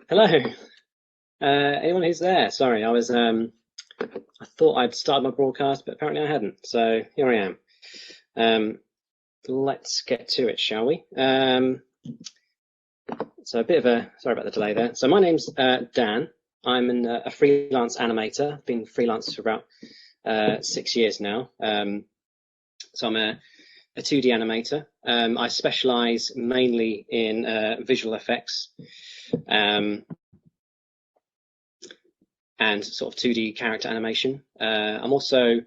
Hello, anyone who's there? Sorry, I thought I'd started my broadcast, but apparently I hadn't. So here I am. Um, let's get to it, shall we? So a bit of sorry about the delay there. So my name's Dan. I'm a freelance animator. I've been freelance for about 6 years now. So I'm a 2D animator. I specialize mainly in visual effects. And sort of 2D character animation. I'm also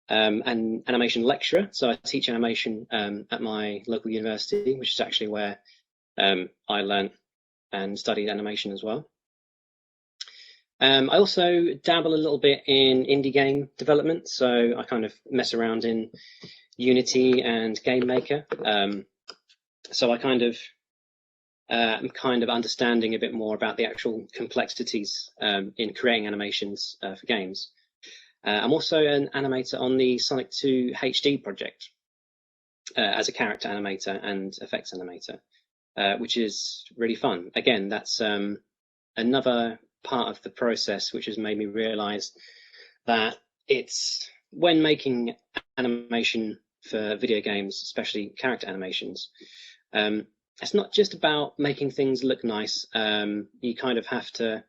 an animation lecturer, so I teach animation at my local university, which is actually where I learned and studied animation as well. I also dabble a little bit in indie game development, so I kind of mess around in Unity and Game Maker. So I I'm kind of understanding a bit more about the actual complexities in creating animations for games. I'm also an animator on the Sonic 2 HD project as a character animator and effects animator, which is really fun. Again, that's another part of the process which has made me realize that it's when making animation for video games, especially character animations, it's not just about making things look nice. You kind of have to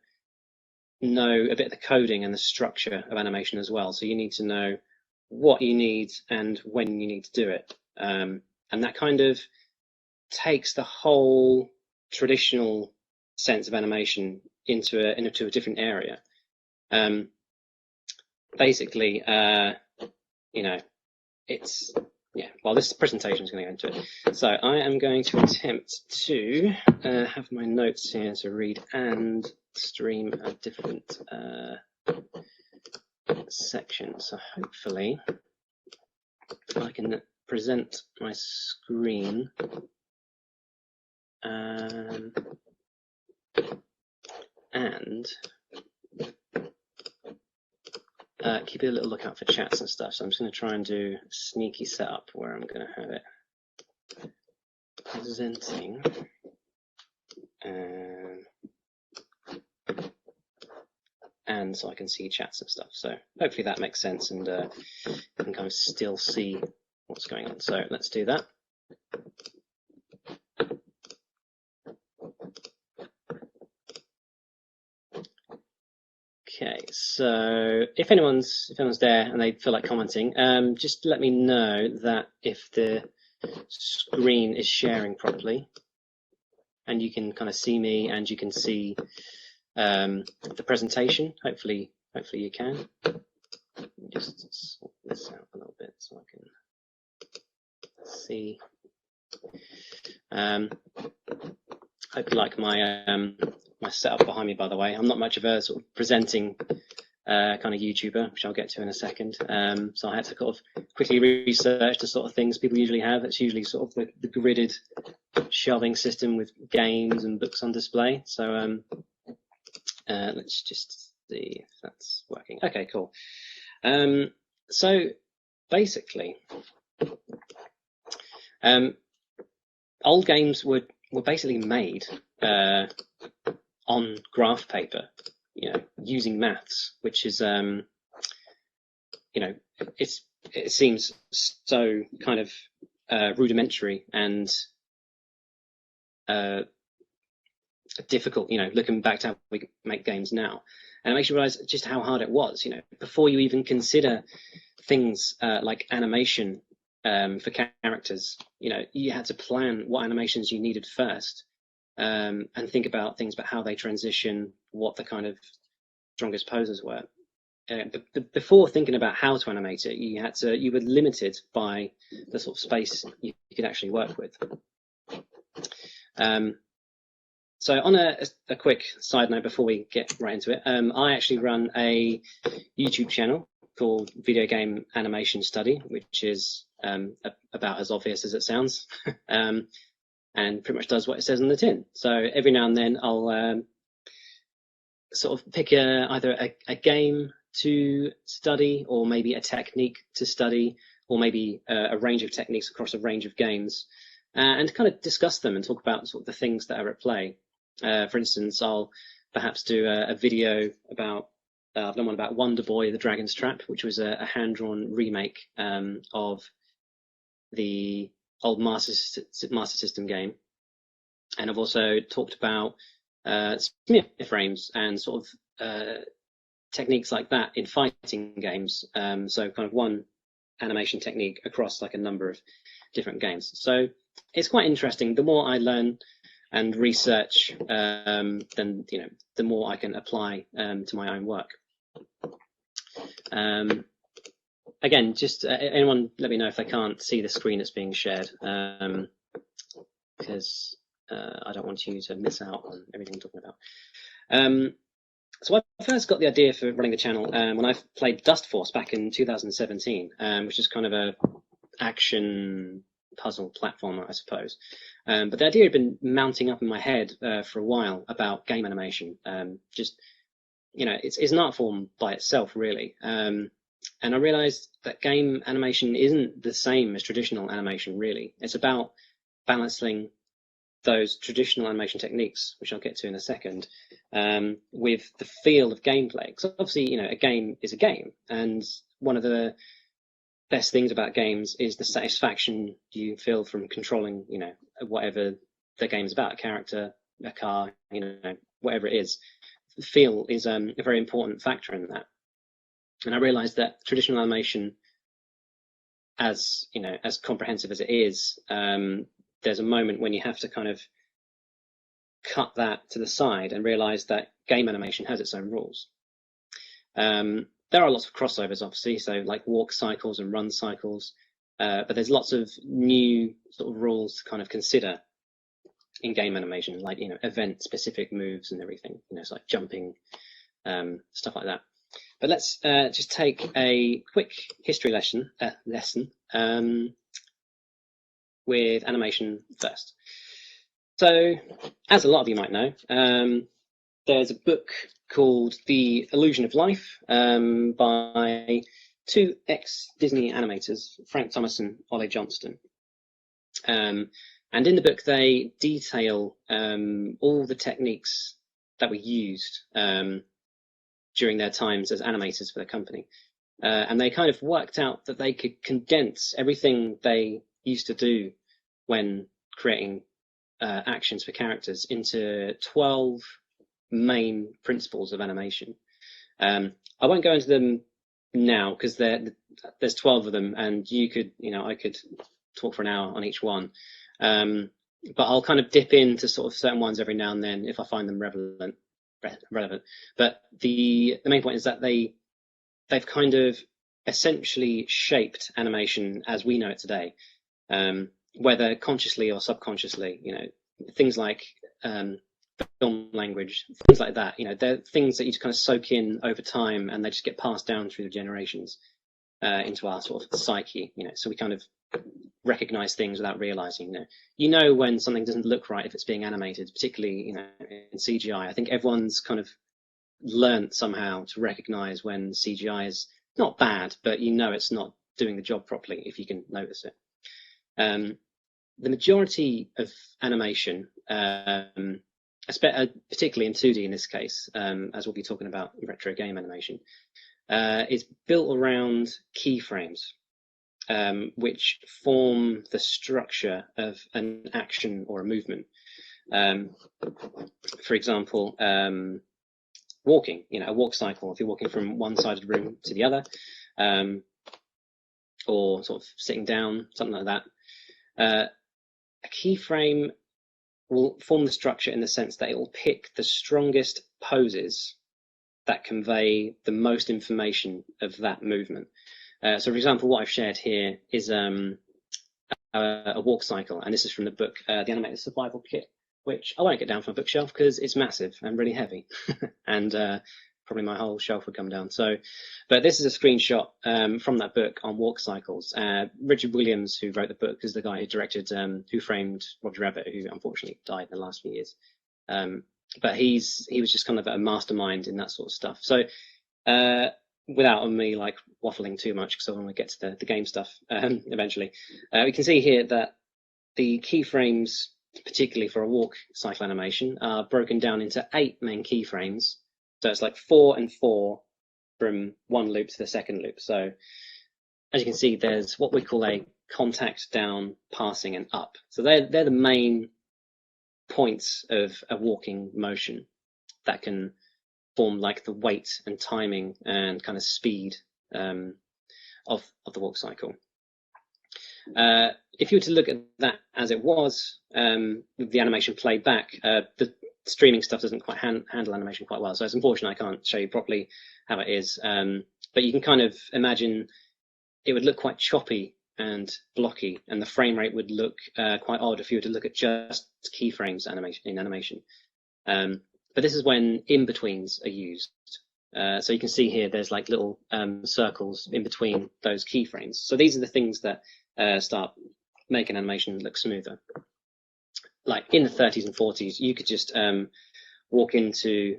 know a bit of the coding and the structure of animation as well. So you need to know what you need and when you need to do it. And that kind of takes the whole traditional sense of animation into a different area. Basically, it's well, this presentation is going to go into it. So I am going to attempt to have my notes here to read and stream a different section. So hopefully I can present my screen and keep a little lookout for chats and stuff. So I'm just going to try and do a sneaky setup where I'm going to have it presenting. And so I can see chats and stuff. So hopefully that makes sense and you can kind of still see what's going on. So let's do that. Okay, so if anyone's there and they feel like commenting, just let me know that if the screen is sharing properly, and you can kind of see me and you can see the presentation. Hopefully you can. Just sort this out a little bit so I can see. Hope you like my my setup behind me, by the way. I'm not much of a sort of presenting kind of YouTuber, which I'll get to in a second. So I had to kind of quickly research the sort of things people usually have. It's usually sort of the gridded shelving system with games and books on display. So let's just see if that's working. Okay, cool. So basically, old games were basically made on graph paper, using maths, which is, it seems so kind of rudimentary and difficult, looking back to how we make games now. And it makes you realize just how hard it was, before you even consider things like animation for characters, you had to plan what animations you needed first, and think about things about how they transition, what the kind of strongest poses were. But before thinking about how to animate it, you were limited by the sort of space you could actually work with. So on a quick side note before we get right into it, I actually run a YouTube channel called Videogame Animation Study, which is about as obvious as it sounds, and pretty much does what it says on the tin. So every now and then I'll sort of pick either a game to study, or maybe a technique to study, or maybe a range of techniques across a range of games, and kind of discuss them and talk about sort of the things that are at play. For instance, I'll perhaps do a video about, I've done one about Wonder Boy: The Dragon's Trap, which was a hand-drawn remake of the old Master System game. And I've also talked about frames and sort of techniques like that in fighting games. So kind of one animation technique across like a number of different games. So it's quite interesting. The more I learn and research, then the more I can apply to my own work. Again, just anyone let me know if they can't see the screen that's being shared, because I don't want you to miss out on everything I'm talking about. So I first got the idea for running the channel when I played Dust Force back in 2017, which is kind of a action puzzle platformer, I suppose. But the idea had been mounting up in my head for a while about game animation. Just, it's an art form by itself, really. And I realized that game animation isn't the same as traditional animation, really. It's about balancing those traditional animation techniques, which I'll get to in a second, with the feel of gameplay. Because obviously, a game is a game, and one of the best things about games is the satisfaction you feel from controlling, whatever the game's about, a character, a car, whatever it is. The feel is a very important factor in that. And I realized that traditional animation, as comprehensive as it is, there's a moment when you have to kind of cut that to the side and realize that game animation has its own rules. There are lots of crossovers, obviously, so like walk cycles and run cycles, but there's lots of new sort of rules to kind of consider in game animation, like event specific moves and everything, it's like jumping, stuff like that. But let's just take a quick history lesson with animation first. So, as a lot of you might know, there's a book called The Illusion of Life by two ex-Disney animators, Frank Thomas and Ole Johnston. And in the book, they detail all the techniques that were used during their times as animators for the company. And they kind of worked out that they could condense everything they used to do when creating actions for characters into 12 main principles of animation. I won't go into them now because there's 12 of them, and I could talk for an hour on each one. But I'll kind of dip into sort of certain ones every now and then if I find them relevant. But the main point is that they've kind of essentially shaped animation as we know it today, whether consciously or subconsciously. Things like film language, things like that. They're things that you just kind of soak in over time, and they just get passed down through the generations into our sort of psyche. So we kind of recognize things without realizing. When something doesn't look right if it's being animated, particularly in CGI. I think everyone's kind of learned somehow to recognize when CGI is not bad, but it's not doing the job properly if you can notice it. The majority of animation, particularly in 2D in this case, as we'll be talking about retro game animation, is built around keyframes, which form the structure of an action or a movement. For example, walking, a walk cycle, if you're walking from one side of the room to the other, or sort of sitting down, something like that. A keyframe will form the structure in the sense that it will pick the strongest poses that convey the most information of that movement. So, for example, what I've shared here is a walk cycle, and this is from the book, The Animator Survival Kit, which I won't get down from a bookshelf because it's massive and really heavy, and probably my whole shelf would come down. But this is a screenshot from that book on walk cycles. Richard Williams, who wrote the book, is the guy who directed Who Framed Roger Rabbit, who unfortunately died in the last few years. But he was just kind of a mastermind in that sort of stuff. So without me like waffling too much, because I want to get to the game stuff eventually, we can see here that the keyframes particularly for a walk cycle animation, are broken down into 8 main keyframes. So it's like 4 and 4 from one loop to the second loop. So as you can see, there's what we call a contact, down, passing, and up. So they're the main points of a walking motion that can form like the weight and timing and kind of speed of the walk cycle. If you were to look at that as it was, with the animation played back, the streaming stuff doesn't quite handle animation quite well. So it's unfortunate I can't show you properly how it is. But you can kind of imagine it would look quite choppy and blocky, and the frame rate would look quite odd if you were to look at just keyframes in animation. But this is when in-betweens are used. So you can see here there's like little circles in between those keyframes. So these are the things that start making animation look smoother. Like in the 30s and 40s, you could just walk into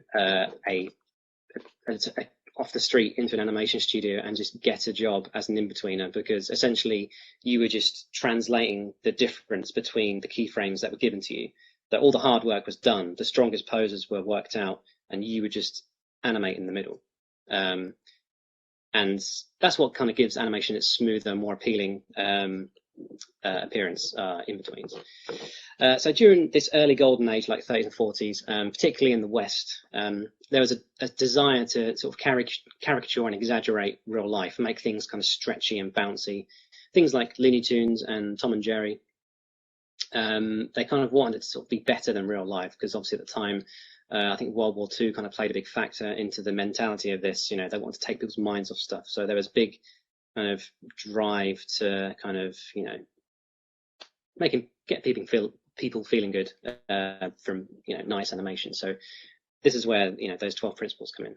off the street into an animation studio and just get a job as an in-betweener, because essentially you were just translating the difference between the keyframes that were given to you. That all the hard work was done, the strongest poses were worked out, and you would just animate in the middle. And that's what kind of gives animation its smoother, more appealing appearance in betweens. So during this early golden age, like 30s and 40s, particularly in the West, there was a desire to sort of caricature and exaggerate real life, make things kind of stretchy and bouncy. Things like Looney Tunes and Tom and Jerry. They kind of wanted it to sort of be better than real life, because obviously at the time, I think World War II kind of played a big factor into the mentality of this. You know, they wanted to take people's minds off stuff. So there was a big kind of drive to kind of, you know, get people feeling good from, you know, nice animation. So this is where, you know, those 12 principles come in.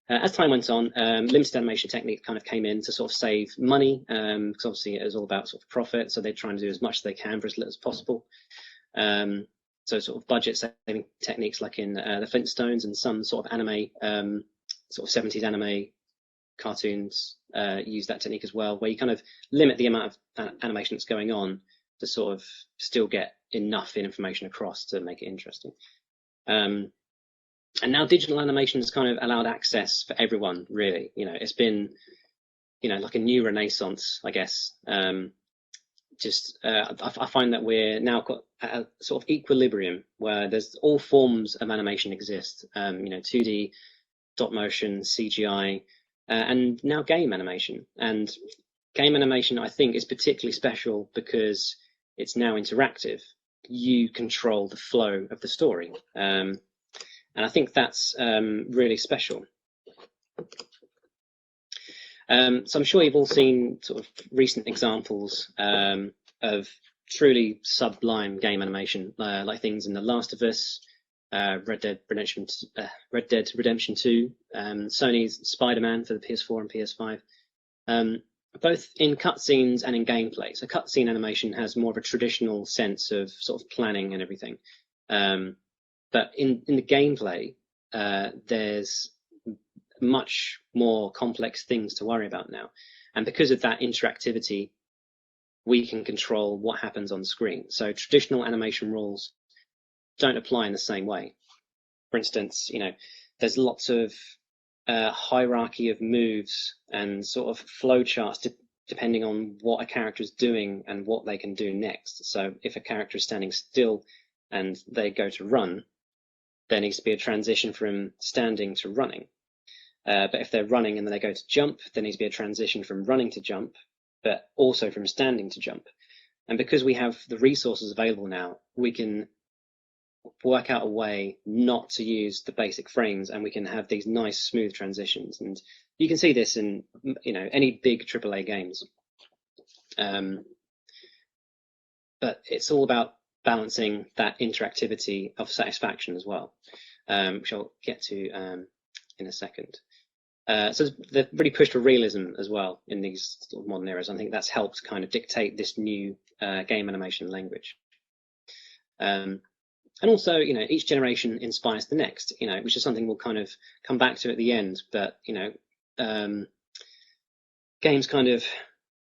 As time went on, limited animation technique kind of came in to sort of save money, because obviously it was all about sort of profit. So they're trying to do as much as they can for as little as possible. So sort of budget saving techniques like in the Flintstones and some sort of anime, sort of 70s anime cartoons use that technique as well, where you kind of limit the amount of animation that's going on to sort of still get enough information across to make it interesting. And now digital animation has kind of allowed access for everyone, really. You know, it's been, you know, like a new renaissance, I guess. I find that we're now got a sort of equilibrium where there's all forms of animation exist. You know, 2D, dot motion, CGI, and now game animation. And game animation, I think, is particularly special because it's now interactive. You control the flow of the story. And I think that's really special. So I'm sure you've all seen sort of recent examples of truly sublime game animation, like things in The Last of Us, Red Dead Redemption 2, Sony's Spider-Man for the PS4 and PS5, both in cutscenes and in gameplay. So cutscene animation has more of a traditional sense of sort of planning and everything. But in the gameplay, there's much more complex things to worry about now. And because of that interactivity, we can control what happens on screen. So traditional animation rules don't apply in the same way. For instance, you know, there's lots of hierarchy of moves and sort of flow charts depending on what a character is doing and what they can do next. So if a character is standing still and they go to run, there needs to be a transition from standing to running. But if they're running and then they go to jump, there needs to be a transition from running to jump, but also from standing to jump. And because we have the resources available now, we can work out a way not to use the basic frames, and we can have these nice smooth transitions. And you can see this in, you know, any big AAA games. But it's all about balancing that interactivity of satisfaction as well, which I'll get to in a second. So they've really pushed for realism as well in these sort of modern eras. I think that's helped kind of dictate this new game animation language. And also, you know, each generation inspires the next, you know, which is something we'll kind of come back to at the end. But, you know, games kind of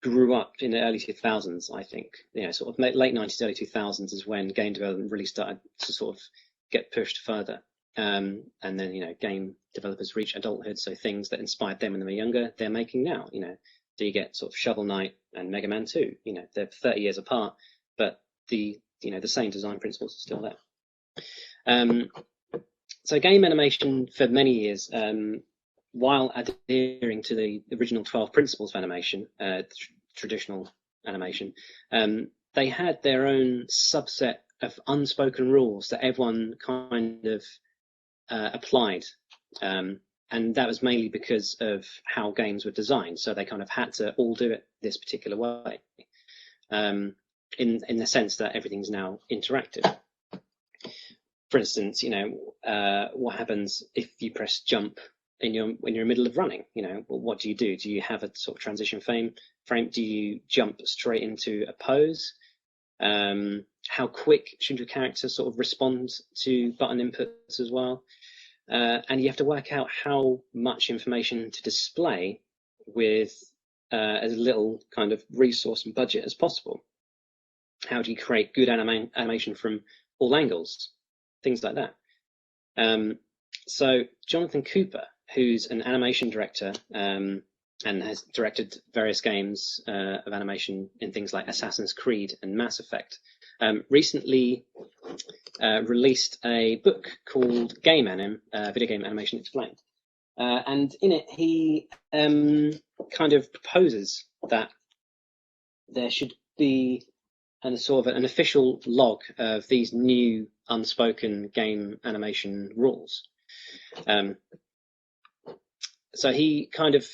grew up in the early 2000s, I think. Sort of late 90s, early 2000s is when game development really started to sort of get pushed further. And then, game developers reach adulthood, so things that inspired them when they were younger, they're making now. So you get sort of Shovel Knight and Mega Man 2. They're 30 years apart, but the same design principles are still there. So game animation for many years, while adhering to the original 12 principles of animation, traditional animation, they had their own subset of unspoken rules that everyone kind of applied. And that was mainly because of how games were designed. So they kind of had to all do it this particular way, in the sense that everything's now interactive. For instance, what happens if you press jump when you're in the middle of running? Well, what do? Do you have a sort of transition frame? Do you jump straight into a pose? How quick should your character sort of respond to button inputs as well? And you have to work out how much information to display with as little kind of resource and budget as possible. How do you create good animation from all angles? Things like that. So Jonathan Cooper, who's an animation director and has directed various games of animation in things like Assassin's Creed and Mass Effect, recently released a book called Videogame Animation Explained. And in it, he kind of proposes that there should be sort of an official log of these new unspoken game animation rules. So he kind of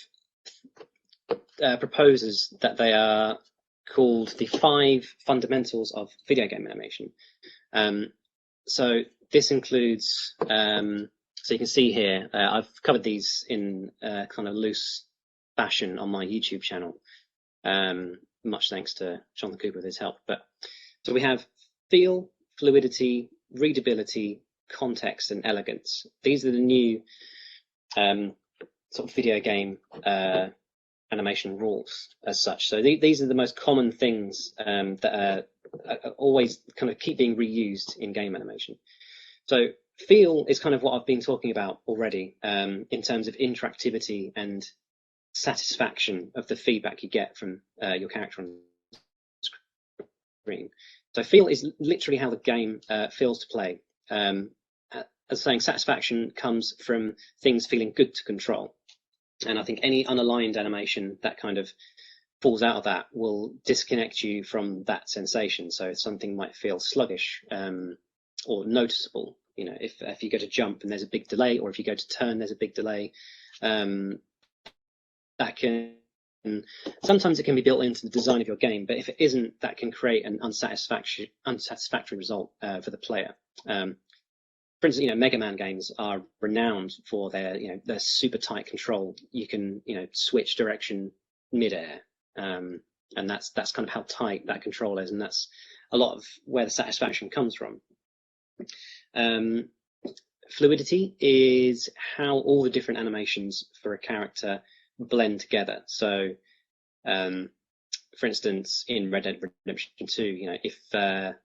proposes that they are called the 5 fundamentals of video game animation. So this includes, so you can see here, I've covered these in kind of loose fashion on my YouTube channel, much thanks to Jonathan Cooper with his help. But so we have feel, fluidity, readability, context, and elegance. These are the new sort of video game animation rules as such. So these are the most common things that are always kind of keep being reused in game animation. So feel is kind of what I've been talking about already in terms of interactivity and satisfaction of the feedback you get from your character on screen. So feel is literally how the game feels to play. As saying, satisfaction comes from things feeling good to control. And I think any unaligned animation that kind of falls out of that will disconnect you from that sensation. So something might feel sluggish or noticeable. If you go to jump and there's a big delay, or if you go to turn, there's a big delay. That can sometimes it can be built into the design of your game, but if it isn't, that can create an unsatisfactory result for the player. For instance, Mega Man games are renowned for their super tight control. You can switch direction mid-air, and that's kind of how tight that control is, and that's a lot of where the satisfaction comes from. Fluidity is how all the different animations for a character blend together. So, for instance, in Red Dead Redemption 2,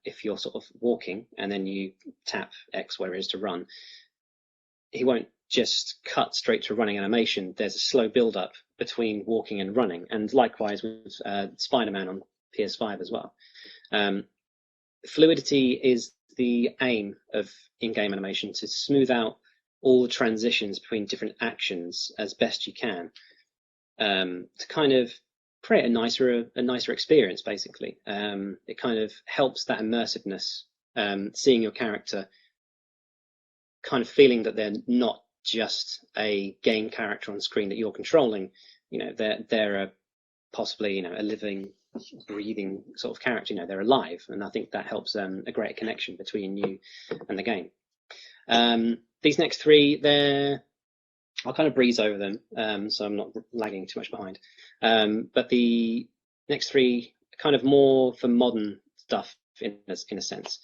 if you're sort of walking and then you tap X, whatever it is, to run, he won't just cut straight to running animation. There's a slow build up between walking and running, and likewise with Spider-Man on PS5 as well. Fluidity is the aim of in-game animation, to smooth out all the transitions between different actions as best you can, to kind of create a nicer experience. Basically, it kind of helps that immersiveness, seeing your character kind of feeling that they're not just a game character on screen that you're controlling. They're a possibly a living, breathing sort of character. They're alive, and I think that helps a greater connection between you and the game. These next 3, I'll kind of breeze over them, so I'm not lagging too much behind. But the next 3 are kind of more for modern stuff in a sense.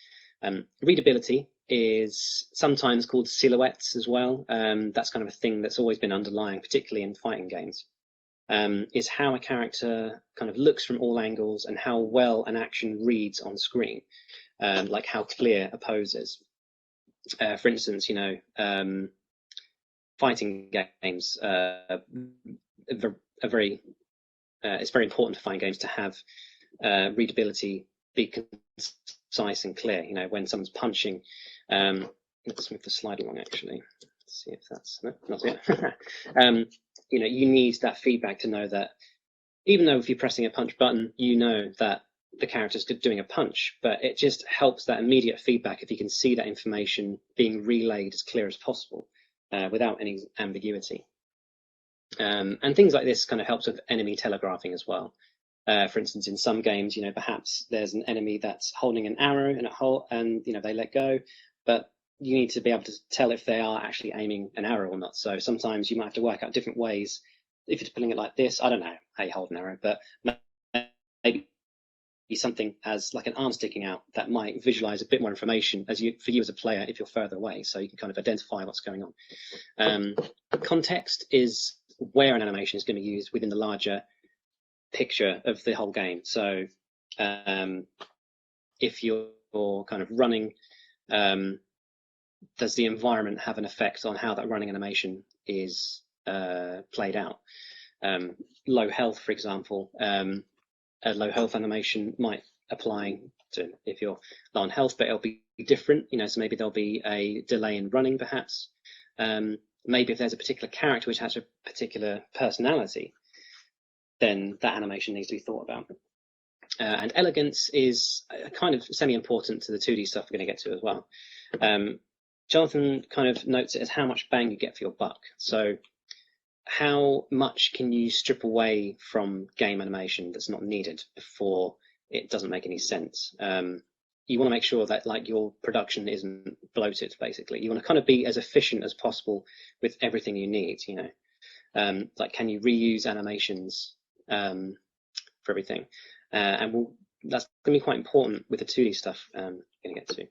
Readability is sometimes called silhouettes as well. That's kind of a thing that's always been underlying, particularly in fighting games. is how a character kind of looks from all angles and how well an action reads on screen, like how clear a pose is. For instance, fighting games are very it's very important to find games to have readability be concise and clear. When someone's punching, let's move the slide along actually. Let's see if that's not it. You need that feedback to know that even though if you're pressing a punch button, you know that the character's doing a punch, but it just helps that immediate feedback if you can see that information being relayed as clear as possible without any ambiguity. And things like this kind of helps with enemy telegraphing as well. For instance, in some games, perhaps there's an enemy that's holding an arrow in a hole, and they let go, but you need to be able to tell if they are actually aiming an arrow or not. So sometimes you might have to work out different ways. If you're pulling it like this, I don't know how you hold an arrow, but maybe something as like an arm sticking out that might visualize a bit more information for you as a player if you're further away, so you can kind of identify what's going on. Context is where an animation is going to be used within the larger picture of the whole game. So if you're kind of running, does the environment have an effect on how that running animation is played out? Low health, for example, a low health animation might apply to if you're low on health, but it'll be different. So maybe there'll be a delay in running, perhaps. Maybe if there's a particular character which has a particular personality, then that animation needs to be thought about. And elegance is kind of semi-important to the 2D stuff we're going to get to as well. Jonathan kind of notes it as how much bang you get for your buck. So how much can you strip away from game animation that's not needed before it doesn't make any sense? You want to make sure that your production isn't bloated, basically. You want to kind of be as efficient as possible with everything you need, like can you reuse animations for everything? And that's going to be quite important with the 2D stuff I'm going to get to.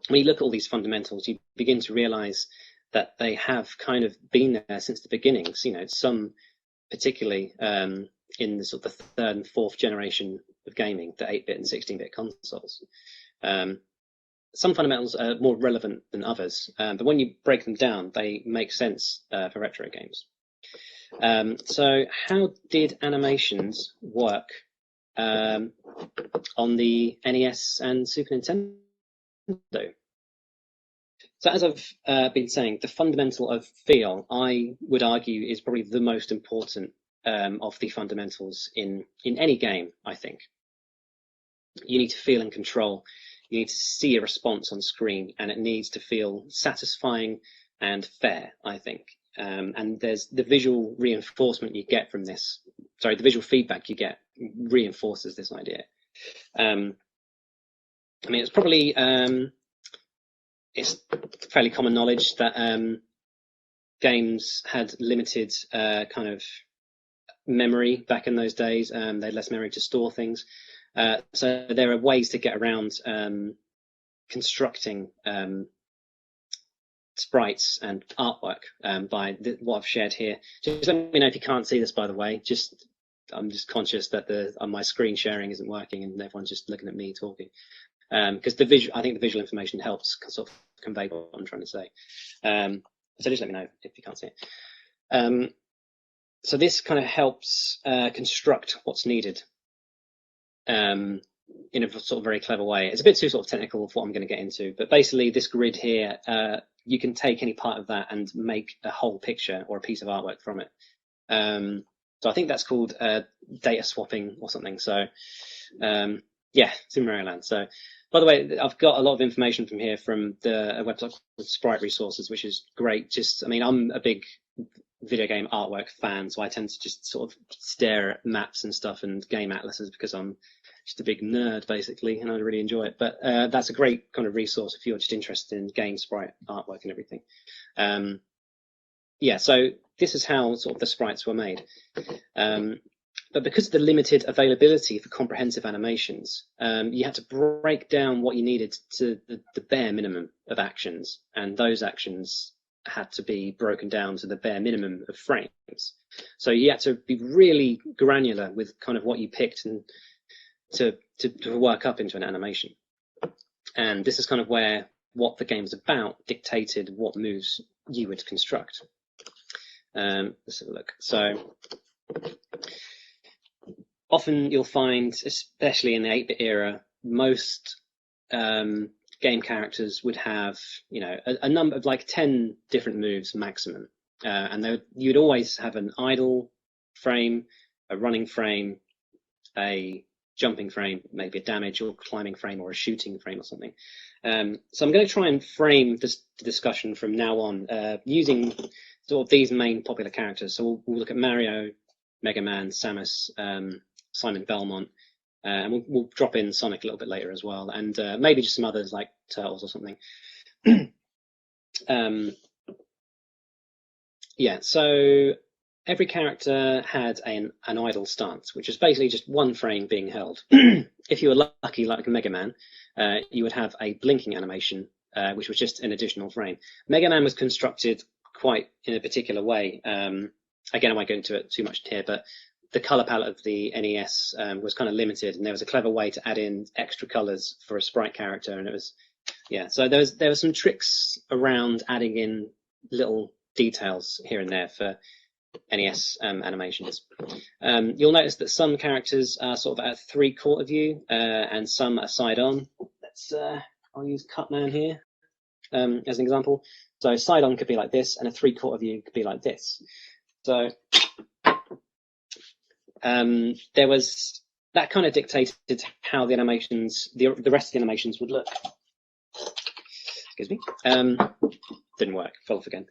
When you look at all these fundamentals, you begin to realize that they have kind of been there since the beginnings. Some particularly in the sort of the 3rd and 4th generation of gaming, the 8-bit and 16-bit consoles. Some fundamentals are more relevant than others, but when you break them down, they make sense for retro games. So how did animations work on the NES and Super Nintendo? So as I've been saying, the fundamental of feel, I would argue, is probably the most important of the fundamentals in any game, I think. You need to feel and control. You need to see a response on screen, and it needs to feel satisfying and fair, I think. And there's the visual reinforcement you get from this. Sorry, the visual feedback you get reinforces this idea. It's probably it's fairly common knowledge that games had limited kind of memory back in those days. They had less memory to store things. So there are ways to get around constructing sprites and artwork by what I've shared here. Just let me know if you can't see this, by the way. I'm just conscious that my screen sharing isn't working and everyone's just looking at me talking. Because I think the visual information helps sort of convey what I'm trying to say. So just let me know if you can't see it. So this kind of helps construct what's needed in a sort of very clever way. It's a bit too sort of technical for what I'm going to get into, but basically this grid here, you can take any part of that and make a whole picture or a piece of artwork from it. So I think that's called data swapping or something. So yeah, Super Mario Land. So by the way, I've got a lot of information from here from a website called Sprite Resources, which is great. I'm a big video game artwork fan, so I tend to just sort of stare at maps and stuff and game atlases because I'm just a big nerd, basically, and I really enjoy it. But that's a great kind of resource if you're just interested in game sprite artwork and everything. Yeah, so this is how sort of the sprites were made. But because of the limited availability for comprehensive animations, you had to break down what you needed to the bare minimum of actions, and those actions had to be broken down to the bare minimum of frames. So you had to be really granular with kind of what you picked and to work up into an animation. And this is kind of where what the game's about dictated what moves you would construct. Let's have a look. So often you'll find, especially in the 8-bit era, most game characters would have, you know, a number of like 10 different moves maximum, and you'd always have an idle frame, a running frame, a jumping frame, maybe a damage or climbing frame, or a shooting frame or something. So I'm going to try and frame this discussion from now on using sort of these main popular characters. So we'll look at Mario, Mega Man, Samus, Simon Belmont, and we'll drop in Sonic a little bit later as well, and maybe just some others like Turtles or something. Yeah, so every character had an idle stance, which is basically just one frame being held. If you were lucky, like Mega Man, you would have a blinking animation, which was just an additional frame. Mega Man was constructed quite in a particular way. Again, I won't go into it too much here, but the color palette of the NES was kind of limited, and there was a clever way to add in extra colors for a sprite character, and it was, yeah. So there were some tricks around adding in little details here and there for NES animations. You'll notice that some characters are sort of at 3/4 view, and some are side on. I'll use Cutman here as an example. So side on could be like this, and a 3/4 view could be like this. So there was that kind of dictated how the animations, the rest of the animations would look. Excuse me. Didn't work. Fell off again.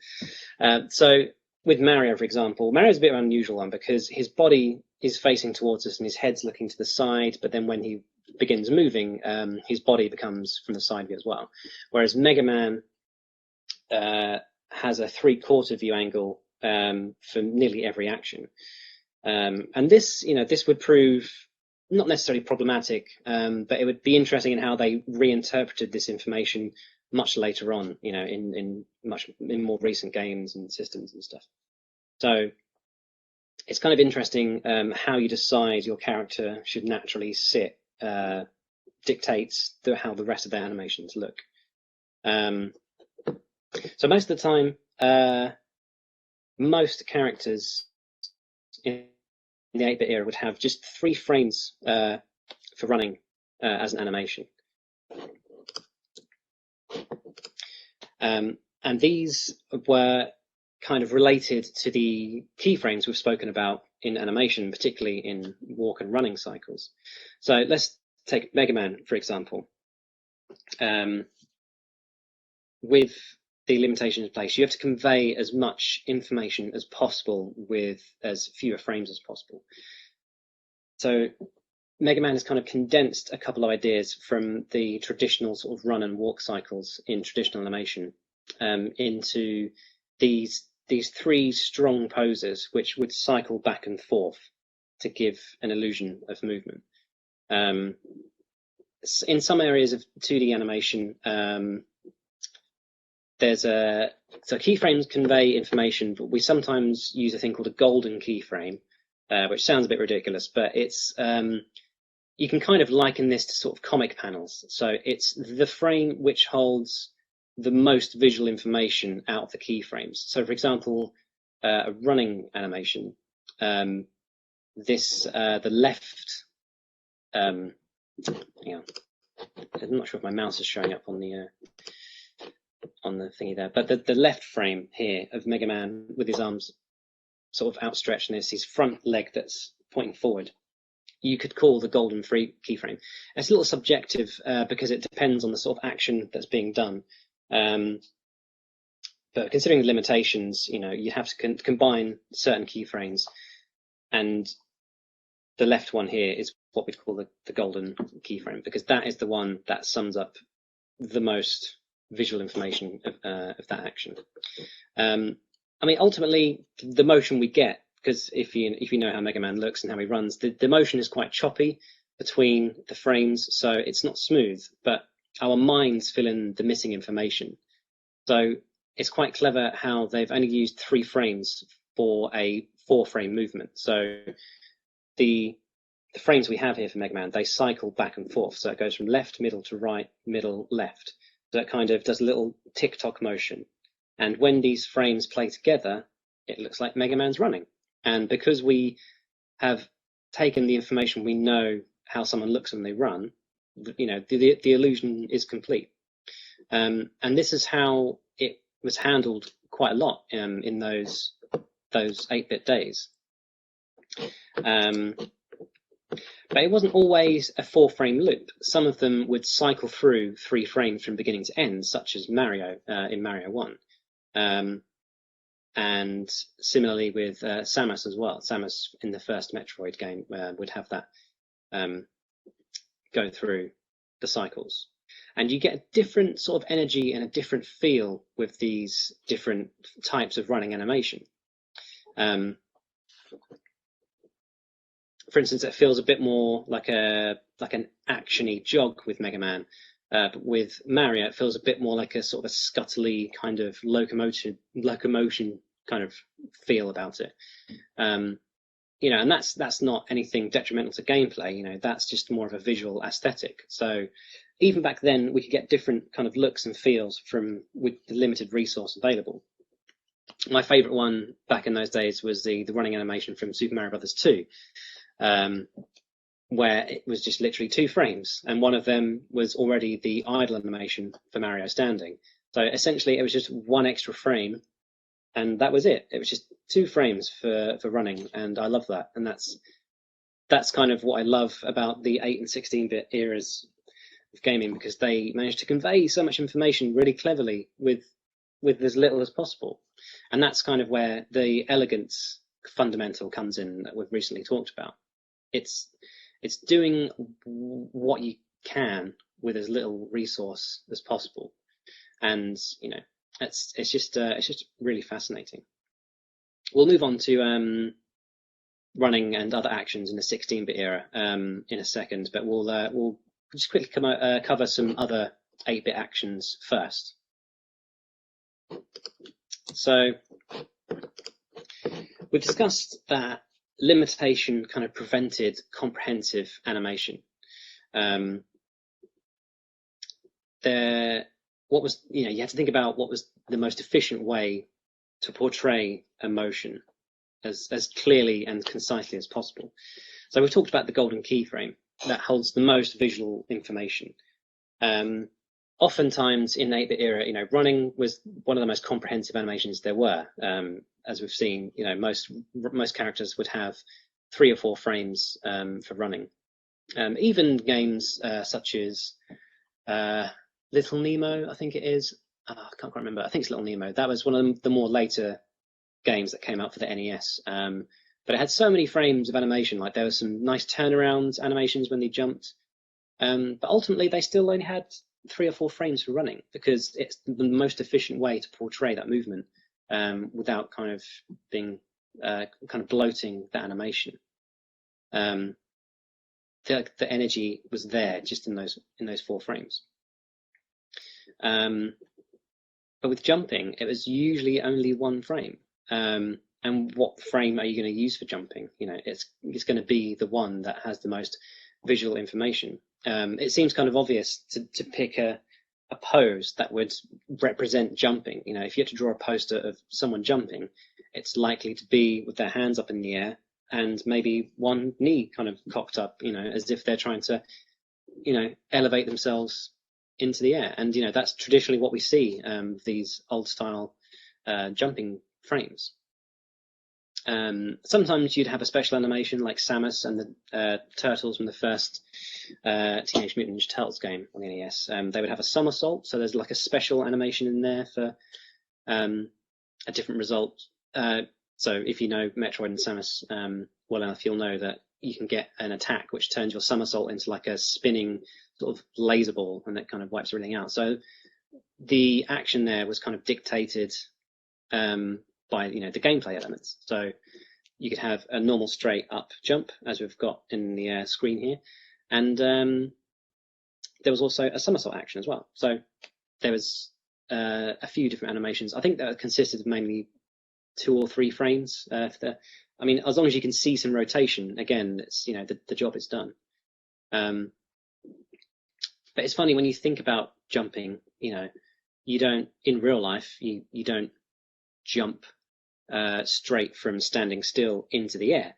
So with Mario, for example, Mario's a bit of an unusual one because his body is facing towards us and his head's looking to the side, but then when he begins moving, his body becomes from the side view as well. Whereas Mega Man has a 3/4 view angle for nearly every action. And this, you know, this would prove not necessarily problematic, but it would be interesting in how they reinterpreted this information much later on, you know, in more recent games and systems and stuff. So it's kind of interesting how you decide your character should naturally sit dictates how the rest of their animations look. So most of the time, most characters in the 8-bit era would have just 3 frames for running as an animation. And these were kind of related to the keyframes we've spoken about in animation, particularly in walk and running cycles. So let's take Mega Man, for example. With the limitations in place, you have to convey as much information as possible with as fewer frames as possible. So Mega Man has kind of condensed a couple of ideas from the traditional sort of run and walk cycles in traditional animation into these 3 strong poses, which would cycle back and forth to give an illusion of movement. In some areas of 2D animation, so keyframes convey information, but we sometimes use a thing called a golden keyframe, which sounds a bit ridiculous, but it's you can kind of liken this to sort of comic panels. So it's the frame which holds the most visual information out of the keyframes. So for example, a running animation, the left, hang on, I'm not sure if my mouse is showing up on the thingy there, but the left frame here of Mega Man with his arms sort of outstretched and his front leg that's pointing forward, you could call the golden keyframe. It's a little subjective because it depends on the sort of action that's being done. But considering the limitations, you know, you have to combine certain keyframes, and the left one here is what we'd call the golden keyframe, because that is the one that sums up the most visual information of that action. I mean, ultimately, the motion we get, because if you know how Mega Man looks and how he runs, the motion is quite choppy between the frames, so it's not smooth, but our minds fill in the missing information. So it's quite clever how they've only used 3 frames for a 4-frame movement. So the frames we have here for Mega Man, they cycle back and forth. So it goes from left, middle to right, middle, left. So it kind of does a little tick-tock motion. And when these frames play together, it looks like Mega Man's running. And because we have taken the information, we know how someone looks when they run, you know, the illusion is complete. And this is how it was handled quite a lot in those 8-bit days. But it wasn't always a 4-frame loop. Some of them would cycle through 3 frames from beginning to end, such as Mario in Mario 1. And similarly with Samus as well. Samus in the first Metroid game would have that go through the cycles. And you get a different sort of energy and a different feel with these different types of running animation. For instance, it feels a bit more like an action-y jog with Mega Man. But with Mario, it feels a bit more like a sort of a scuttly kind of locomotion kind of feel about it. You know, and that's not anything detrimental to gameplay. You know, that's just more of a visual aesthetic. So even back then, we could get different kind of looks and feels with the limited resource available. My favourite one back in those days was the running animation from Super Mario Bros. 2. Where it was just literally 2 frames, and one of them was already the idle animation for Mario standing. So essentially, it was just 1 extra frame, and that was it. It was just 2 frames for running, and I love that. And that's kind of what I love about the 8 and 16-bit eras of gaming, because they managed to convey so much information really cleverly with as little as possible. And that's kind of where the elegance fundamental comes in that we've recently talked about. It's doing what you can with as little resource as possible, and you know, it's just really fascinating. We'll move on to running and other actions in the 16-bit era in a second, but we'll just quickly cover some other 8-bit actions first. So we've discussed that limitation kind of prevented comprehensive animation. You had to think about what was the most efficient way to portray emotion as clearly and concisely as possible. So we've talked about the golden keyframe that holds the most visual information. Oftentimes in the 8-bit era, you know, running was one of the most comprehensive animations there were. As we've seen, you know, most characters would have 3 or 4 frames for running. Even games such as Little Nemo, I think it is. I can't quite remember. I think it's Little Nemo. That was one of the more later games that came out for the NES. But it had so many frames of animation. Like there were some nice turnaround animations when they jumped. But ultimately, they still only had 3 or 4 frames for running, because it's the most efficient way to portray that movement without kind of being kind of bloating the animation. The energy was there just in those 4 frames. But with jumping, it was usually only 1 frame. And what frame are you going to use for jumping? You know, it's going to be the one that has the most visual information. It seems kind of obvious to pick a pose that would represent jumping. You know, if you had to draw a poster of someone jumping, it's likely to be with their hands up in the air and maybe one knee kind of cocked up, you know, as if they're trying to, you know, elevate themselves into the air. And, you know, that's traditionally what we see, these old style jumping frames. Sometimes you'd have a special animation like Samus and the turtles from the first Teenage Mutant Ninja Turtles game on the NES. They would have a somersault, so there's like a special animation in there for a different result. So if you know Metroid and Samus well enough, you'll know that you can get an attack which turns your somersault into like a spinning sort of laser ball, and that kind of wipes everything out. So the action there was kind of dictated by, you know, the gameplay elements. So you could have a normal straight up jump, as we've got in the screen here, and there was also a somersault action as well. So there was a few different animations. I think that consisted of mainly 2 or 3 frames. I mean, as long as you can see some rotation, again, it's, you know, the job is done. But it's funny when you think about jumping, you know, you don't, in real life, you don't jump straight from standing still into the air.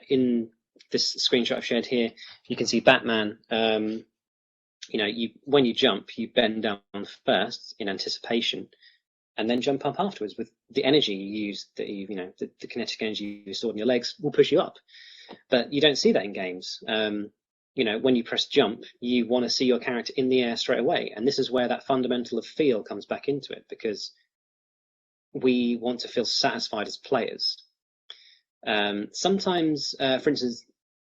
In this screenshot I've shared here, you can see Batman. You know, when you jump, you bend down first in anticipation, and then jump up afterwards with the energy you use. You know, the kinetic energy you stored in your legs will push you up. But you don't see that in games. You know, when you press jump, you want to see your character in the air straight away, and this is where that fundamental of feel comes back into it, because we want to feel satisfied as players. Sometimes, for instance,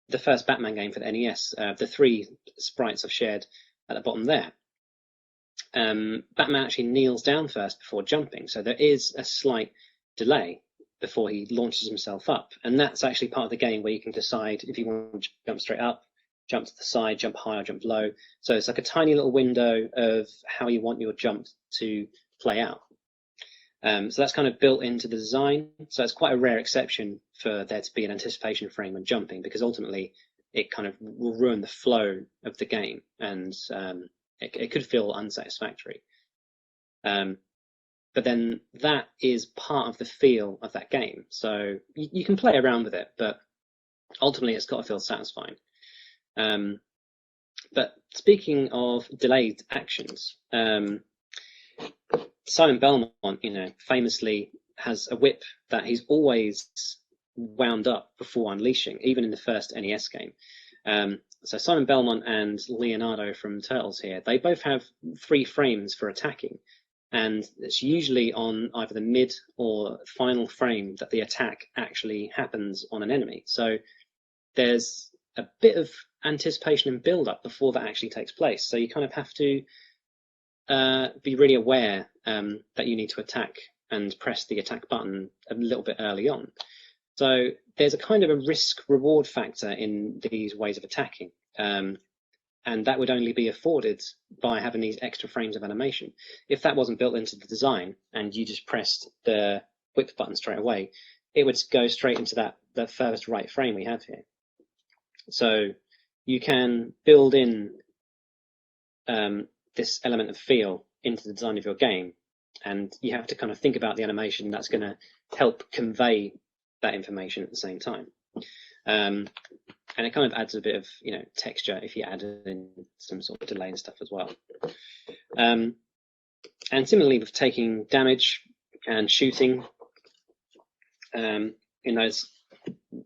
the first Batman game for the NES, the 3 sprites I've shared at the bottom there, Batman actually kneels down first before jumping, so there is a slight delay before he launches himself up, and that's actually part of the game where you can decide if you want to jump straight up, jump to the side, jump high, or jump low. So it's like a tiny little window of how you want your jump to play out. So that's kind of built into the design. So it's quite a rare exception for there to be an anticipation frame when jumping, because ultimately it kind of will ruin the flow of the game, and it could feel unsatisfactory. But then that is part of the feel of that game. So you can play around with it, but ultimately it's got to feel satisfying. But speaking of delayed actions, Silent Belmont, you know, famously has a whip that he's always wound up before unleashing, even in the first NES game. So Silent Belmont and Leonardo from Turtles here, they both have 3 frames for attacking, and it's usually on either the mid or final frame that the attack actually happens on an enemy. So there's a bit of anticipation and build-up before that actually takes place. So you kind of have to be really aware that you need to attack and press the attack button a little bit early on. So there's a kind of a risk-reward factor in these ways of attacking, and that would only be afforded by having these extra frames of animation. If that wasn't built into the design and you just pressed the whip button straight away, it would go straight into that first right frame we have here. So you can build in this element of feel into the design of your game, and you have to kind of think about the animation that's going to help convey that information at the same time. And it kind of adds a bit of, you know, texture if you add in some sort of delay and stuff as well. And similarly with taking damage and shooting, in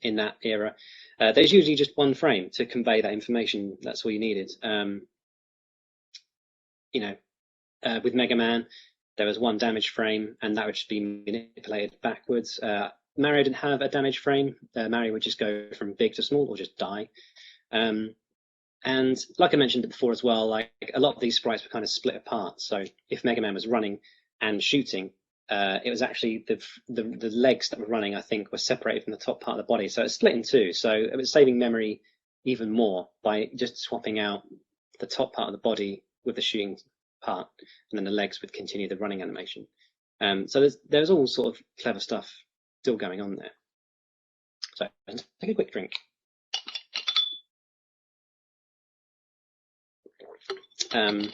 that era, there's usually just 1 frame to convey that information. That's all you needed. You know, with Mega Man, there was 1 damage frame, and that would just be manipulated backwards. Mario didn't have a damage frame. Mario would just go from big to small or just die. And like I mentioned before as well, like a lot of these sprites were kind of split apart. So if Mega Man was running and shooting, it was actually the legs that were running, I think, were separated from the top part of the body. So it's split in 2. So it was saving memory even more by just swapping out the top part of the body with the shooting part, and then the legs would continue the running animation. So there's all sort of clever stuff still going on there. So take a quick drink. And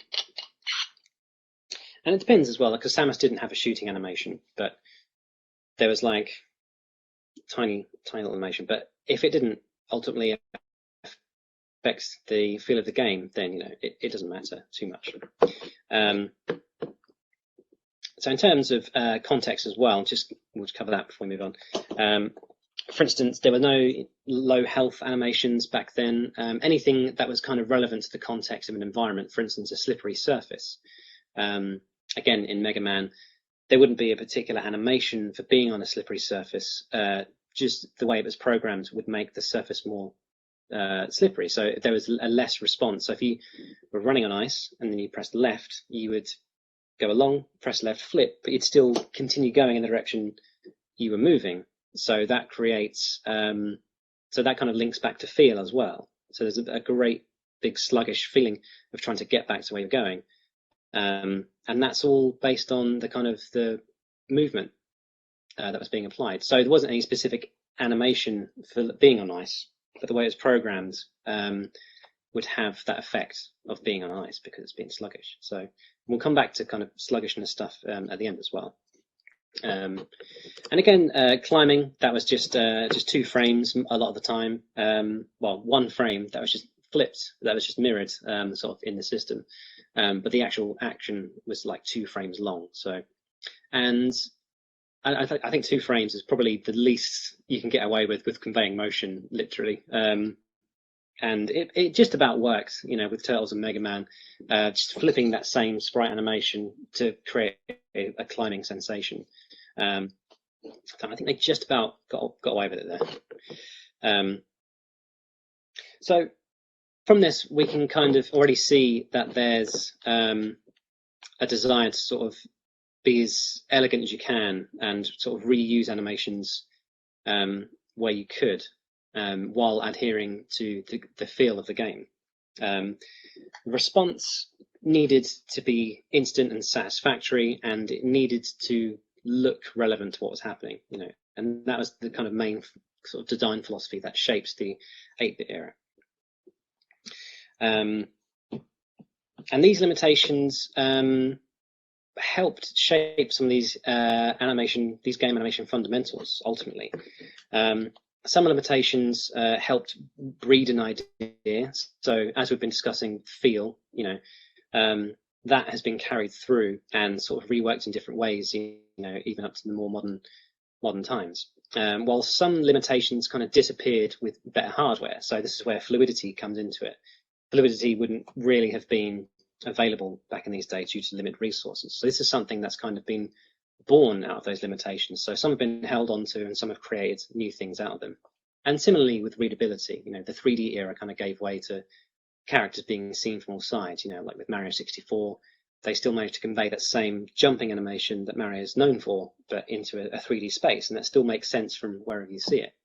it depends as well, because Samus didn't have a shooting animation, but there was like tiny little animation. But if it didn't ultimately affect the feel of the game, then, you know, it doesn't matter too much. So in terms of context as well, we'll cover that before we move on. For instance, there were no low health animations back then. Anything that was kind of relevant to the context of an environment, for instance, a slippery surface. Again, in Mega Man, there wouldn't be a particular animation for being on a slippery surface. Just the way it was programmed would make the surface more slippery. So there was a less response. So if you were running on ice and then you pressed left, you would go along, press left, flip, but you'd still continue going in the direction you were moving. So that creates, so that kind of links back to feel as well. So there's a great big sluggish feeling of trying to get back to where you're going. and that's all based on the kind of the movement that was being applied. So there wasn't any specific animation for being on ice, but the way it's programmed would have that effect of being on ice because it's being sluggish. So we'll come back to kind of sluggishness stuff at the end as well. And again, climbing, that was just 2 frames a lot of the time. Well, 1 frame that was just flipped, that was just mirrored sort of in the system. But the actual action was like 2 frames long. So, and I think 2 frames is probably the least you can get away with conveying motion, literally. And it just about works, you know, with Turtles and Mega Man, just flipping that same sprite animation to create a climbing sensation. I think they just about got away with it there. So from this, we can kind of already see that there's a desire to sort of be as elegant as you can and sort of reuse animations where you could. While adhering to the feel of the game. The response needed to be instant and satisfactory, and it needed to look relevant to what was happening, you know, and that was the kind of main sort of design philosophy that shapes the 8-bit era. And these limitations helped shape some of these game animation fundamentals ultimately. Some limitations helped breed an idea. So as we've been discussing, feel, you know, that has been carried through and sort of reworked in different ways, you know, even up to the more modern times. While some limitations kind of disappeared with better hardware. So this is where fluidity comes into it. Fluidity wouldn't really have been available back in these days due to limited resources. So this is something that's kind of been born out of those limitations. So some have been held onto and some have created new things out of them. And similarly with readability, you know, the 3D era kind of gave way to characters being seen from all sides, you know, like with Mario 64, they still managed to convey that same jumping animation that Mario is known for, but into a 3D space, and that still makes sense from wherever you see it.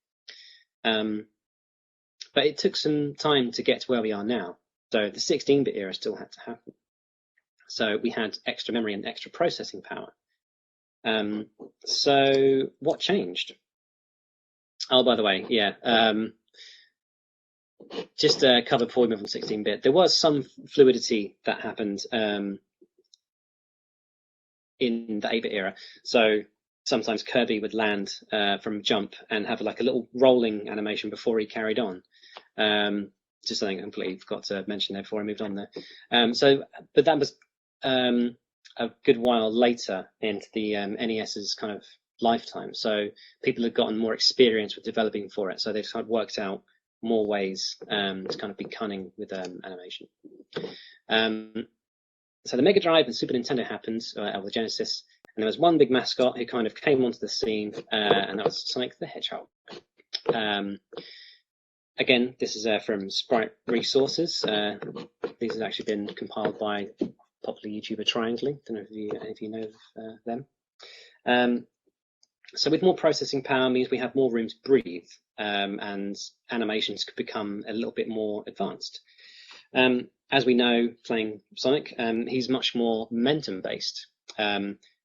But it took some time to get to where we are now. So the 16-bit era still had to happen. So we had extra memory and extra processing power. So what changed? Oh, by the way, yeah, just to cover before we move on to 16-bit, there was some fluidity that happened in the 8-bit era. So sometimes Kirby would land from jump and have like a little rolling animation before he carried on. Just something I completely forgot to mention there before I moved on there. But that was a good while later into the NES's kind of lifetime. So people had gotten more experience with developing for it. So they've kind of worked out more ways to kind of be cunning with animation. So the Mega Drive and Super Nintendo happened, or the Genesis, and there was one big mascot who kind of came onto the scene, and that was Sonic the Hedgehog. Again, this is from Sprite Resources. These have actually been compiled by popular YouTuber Triangly. Don't know if you know of them. So with more processing power means we have more room to breathe, and animations could become a little bit more advanced. As we know, playing Sonic, he's much more momentum based.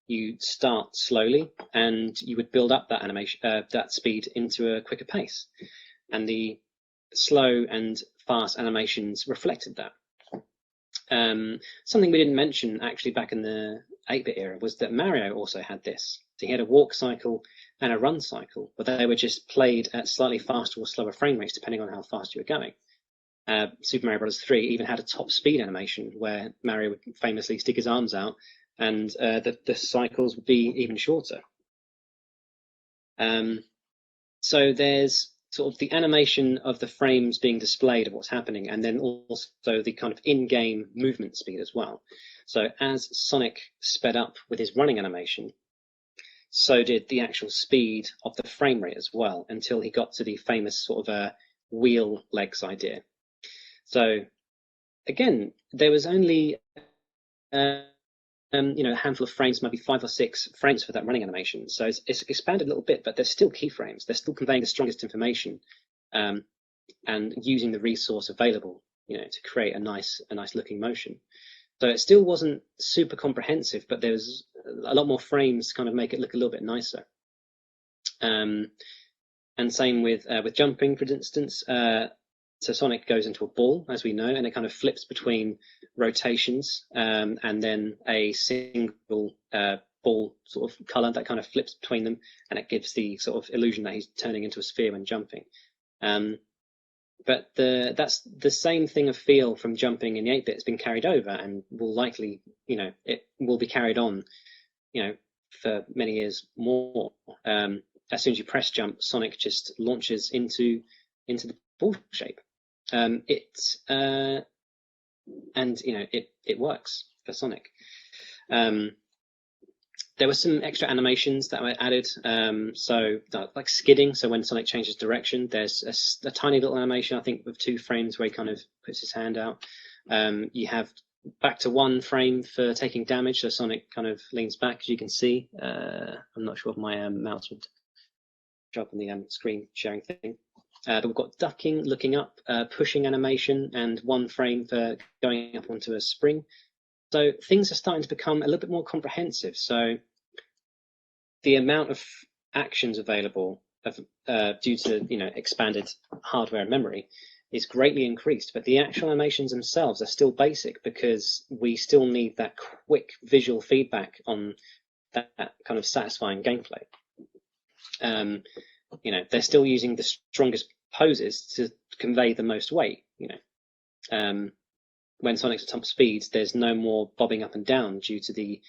You start slowly, and you would build up that animation, that speed into a quicker pace, and the slow and fast animations reflected that. Something we didn't mention actually back in the 8-bit era was that Mario also had this. So he had a walk cycle and a run cycle, but they were just played at slightly faster or slower frame rates depending on how fast you were going. Super Mario Bros. 3 even had a top speed animation where Mario would famously stick his arms out, and the cycles would be even shorter. So there's sort of the animation of the frames being displayed of what's happening, and then also the kind of in-game movement speed as well. So as Sonic sped up with his running animation, so did the actual speed of the frame rate as well, until he got to the famous sort of wheel legs idea. So again, there was only a handful of frames, maybe 5 or 6 frames for that running animation. So it's expanded a little bit, but there's still keyframes. They're still conveying the strongest information, and using the resource available, to create a nice looking motion. So it still wasn't super comprehensive, but there was a lot more frames to kind of make it look a little bit nicer. And same with jumping, for instance. So Sonic goes into a ball, as we know, and it kind of flips between rotations, and then a single ball sort of color that kind of flips between them, and it gives the sort of illusion that he's turning into a sphere when jumping. But that's the same thing of feel from jumping in the 8-bit has been carried over, and will likely, it will be carried on, for many years more. As soon as you press jump, Sonic just launches into the ball shape. It works for Sonic. There were some extra animations that were added, so like skidding. So when Sonic changes direction, there's a tiny little animation, I think, with 2 frames where he kind of puts his hand out. You have back to 1 frame for taking damage, so Sonic kind of leans back, as you can see. I'm not sure if my mouse would show up on the screen sharing thing. But we've got ducking, looking up, pushing animation, and 1 frame for going up onto a spring. So things are starting to become a little bit more comprehensive. So the amount of actions available due to expanded hardware and memory is greatly increased, but the actual animations themselves are still basic because we still need that quick visual feedback on that kind of satisfying gameplay. They're still using the strongest poses to convey the most weight. When Sonic's at top speed, there's no more bobbing up and down due to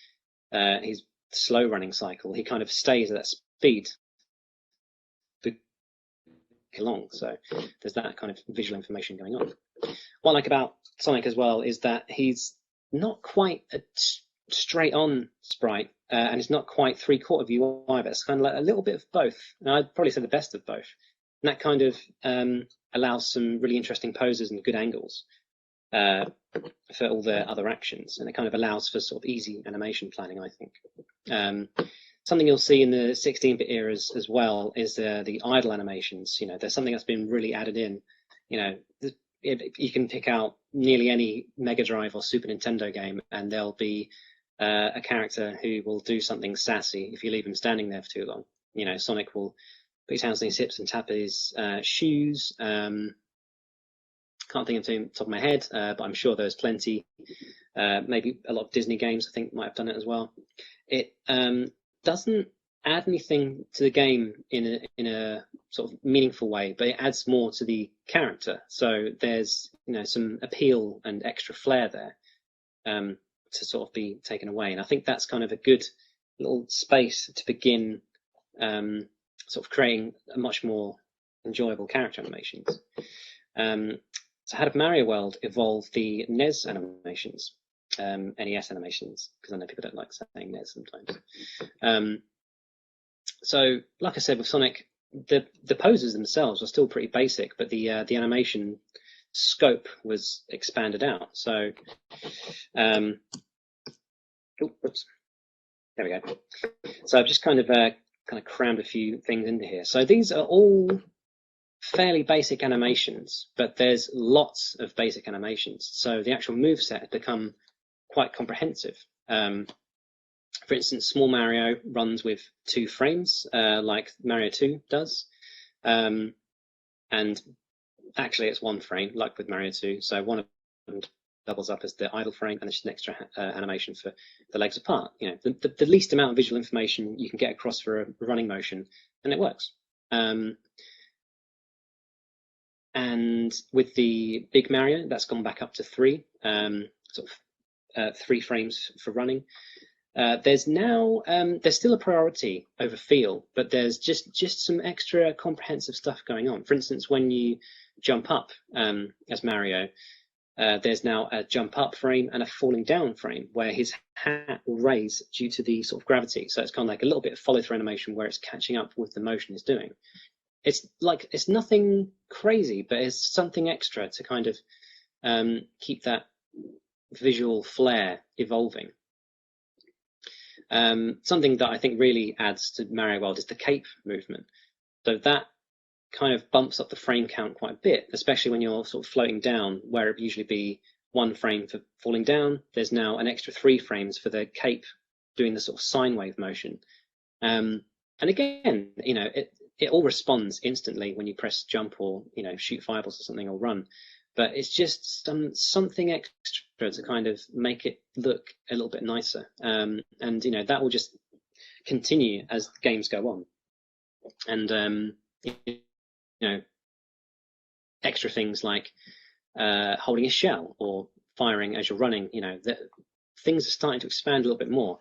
his slow running cycle. He kind of stays at that speed along. So there's that kind of visual information going on. What I like about Sonic as well is that he's not quite a straight on sprite, and it's not quite 3/4 view either. It's kind of like a little bit of both. And I'd probably say the best of both. And that kind of allows some really interesting poses and good angles for all the other actions, and it kind of allows for sort of easy animation planning, I think. Something you'll see in the 16-bit eras as well is the idle animations. There's something that's been really added in. You can pick out nearly any Mega Drive or Super Nintendo game, and there'll be a character who will do something sassy if you leave him standing there for too long. Sonic will put his hands on his hips and tap his shoes. Can't think of the top of my head, but I'm sure there's plenty. Maybe a lot of Disney games, I think, might have done it as well. It doesn't add anything to the game in a sort of meaningful way, but it adds more to the character. So there's some appeal and extra flair there to sort of be taken away, and I think that's kind of a good little space to begin sort of creating a much more enjoyable character animations. So how did Mario World evolve the NES animations, NES animations? Because I know people don't like saying NES sometimes. So, like I said, with Sonic, the poses themselves are still pretty basic, but the animation scope was expanded out. So, oops, there we go. So I've just kind of crammed a few things into here. So these are all fairly basic animations, but there's lots of basic animations. So the actual moveset has become quite comprehensive. For instance, Small Mario runs with 2 frames, like Mario 2 does. And actually it's 1 frame, like with Mario 2. So one of them doubles up as the idle frame, and there's just an extra animation for the legs apart. The least amount of visual information you can get across for a running motion, and it works. And with the Big Mario, that's gone back up to 3, 3 frames for running. There's now there's still a priority over feel, but there's just some extra comprehensive stuff going on. For instance, when you jump up as Mario, there's now a jump up frame and a falling down frame where his hat will raise due to the sort of gravity. So it's kind of like a little bit of follow through animation where it's catching up with the motion he's doing. It's nothing crazy, but it's something extra to kind of keep that visual flair evolving. Something that I think really adds to Mario World is the cape movement. So that kind of bumps up the frame count quite a bit, especially when you're sort of floating down, where it would usually be 1 frame for falling down. There's now an extra 3 frames for the cape doing the sort of sine wave motion. And again, it all responds instantly when you press jump or shoot fireballs or something or run. But it's just something extra to kind of make it look a little bit nicer. And that will just continue as the games go on. And extra things like holding a shell or firing as you're running, things are starting to expand a little bit more.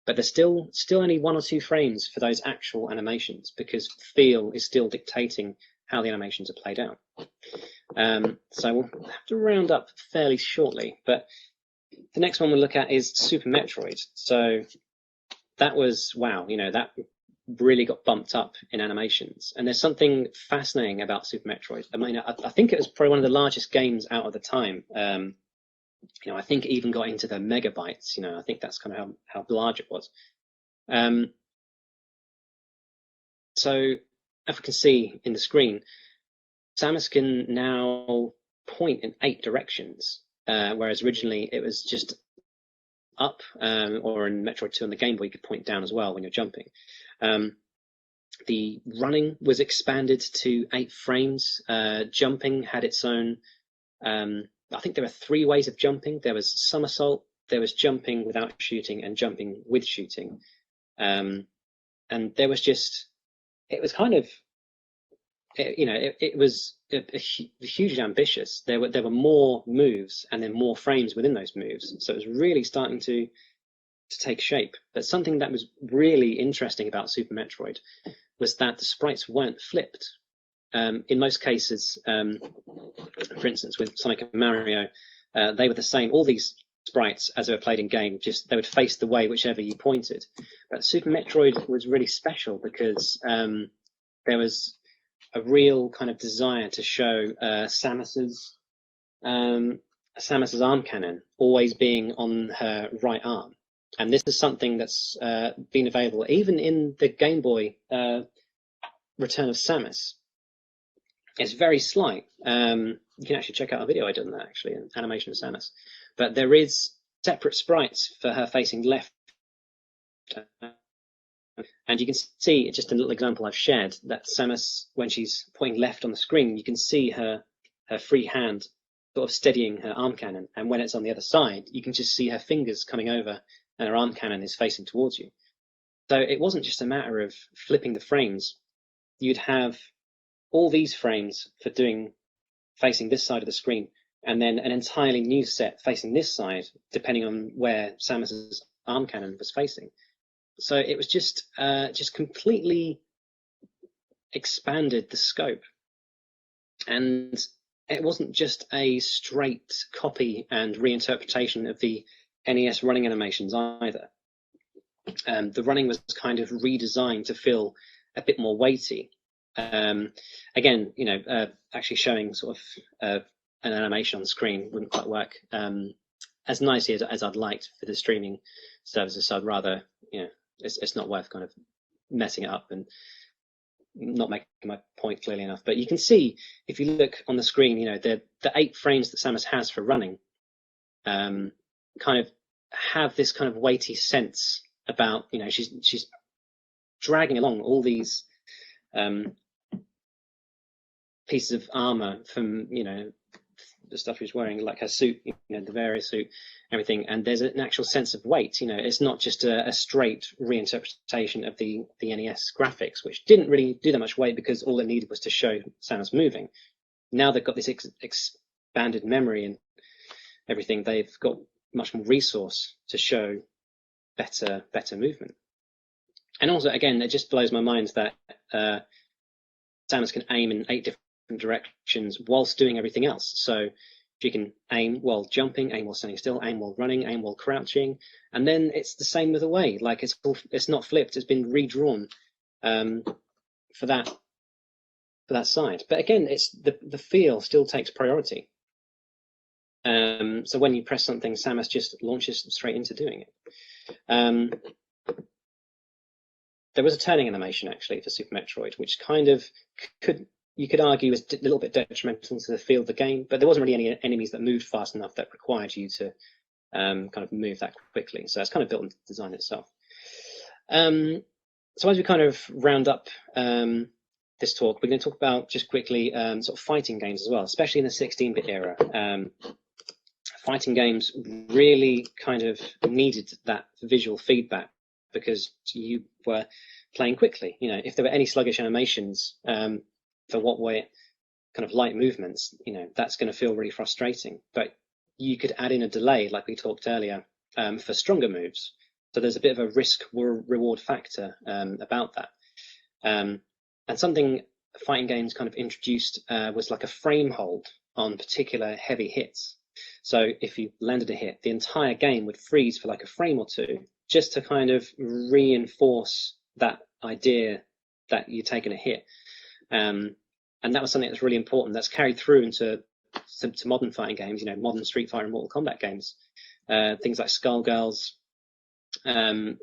But there's still only 1 or 2 frames for those actual animations, because feel is still dictating how the animations are played out. So we'll have to round up fairly shortly. But the next one we'll look at is Super Metroid. So that was, wow, that really got bumped up in animations. And there's something fascinating about Super Metroid. I mean, I think it was probably one of the largest games out of the time. I think it even got into the megabytes. I think that's kind of how large it was. So as we can see in the screen, Samus can now point in 8 directions, whereas originally it was just up, or in Metroid 2 on the Game Boy, you could point down as well when you're jumping. The running was expanded to 8 frames. Jumping had its own, I think there were 3 ways of jumping. There was somersault, there was jumping without shooting, and jumping with shooting. And there was just, it was kind of, it was hugely ambitious. There were more moves and then more frames within those moves. So it was really starting to take shape. But something that was really interesting about Super Metroid was that the sprites weren't flipped. In most cases, for instance, with Sonic and Mario, they were the same. All these sprites, as they were played in game, just they would face the way whichever you pointed. But Super Metroid was really special because there was a real kind of desire to show Samus's arm cannon always being on her right arm. And this is something that's been available even in the Game Boy Return of Samus. It's very slight. You can actually check out a video I did on that, actually, an animation of Samus. But there is separate sprites for her facing left. And you can see, just a little example I've shared, that Samus, when she's pointing left on the screen, you can see her free hand sort of steadying her arm cannon. And when it's on the other side, you can just see her fingers coming over and her arm cannon is facing towards you. So it wasn't just a matter of flipping the frames. You'd have all these frames for facing this side of the screen, and then an entirely new set facing this side, depending on where Samus's arm cannon was facing. So it was just completely expanded the scope. And it wasn't just a straight copy and reinterpretation of the NES running animations either. The running was kind of redesigned to feel a bit more weighty. Again, actually showing sort of an animation on the screen wouldn't quite work as nicely as I'd liked for the streaming services. So I'd rather, it's not worth kind of messing it up and not making my point clearly enough. But you can see, if you look on the screen, the 8 frames that Samus has for running kind of have this kind of weighty sense about, she's dragging along all these pieces of armor from, the stuff she's wearing, like her suit, the various suit, everything. And there's an actual sense of weight. It's not just a straight reinterpretation of the NES graphics, which didn't really do that much weight because all it needed was to show Samus moving. Now they've got this expanded memory and everything. They've got much more resource to show better movement. And also, again, it just blows my mind that Samus can aim in 8 different directions whilst doing everything else. So she can aim while jumping, aim while standing still, aim while running, aim while crouching, and then it's the same the other way. Like it's not flipped; it's been redrawn for that side. But again, it's the feel still takes priority. So when you press something, Samus just launches straight into doing it. There was a turning animation actually for Super Metroid, which kind of could you could argue is a little bit detrimental to the feel of the game, but there wasn't really any enemies that moved fast enough that required you to kind of move that quickly. So it's kind of built into the design itself. So as we kind of round up this talk, we're going to talk about just quickly sort of fighting games as well, especially in the 16-bit era. Fighting games really kind of needed that visual feedback because you were playing quickly. You know, if there were any sluggish animations for what were kind of light movements, you know, that's going to feel really frustrating. But you could add in a delay, like we talked earlier, for stronger moves. So there's a bit of a risk-reward factor about that. And something fighting games kind of introduced was like a frame hold on particular heavy hits. So if you landed a hit, the entire game would freeze for like a frame or two, just to kind of reinforce that idea that you're taking a hit. And that was something that's really important. That's carried through into to modern fighting games, you know, modern Street Fighter and Mortal Kombat games. Things like Skullgirls and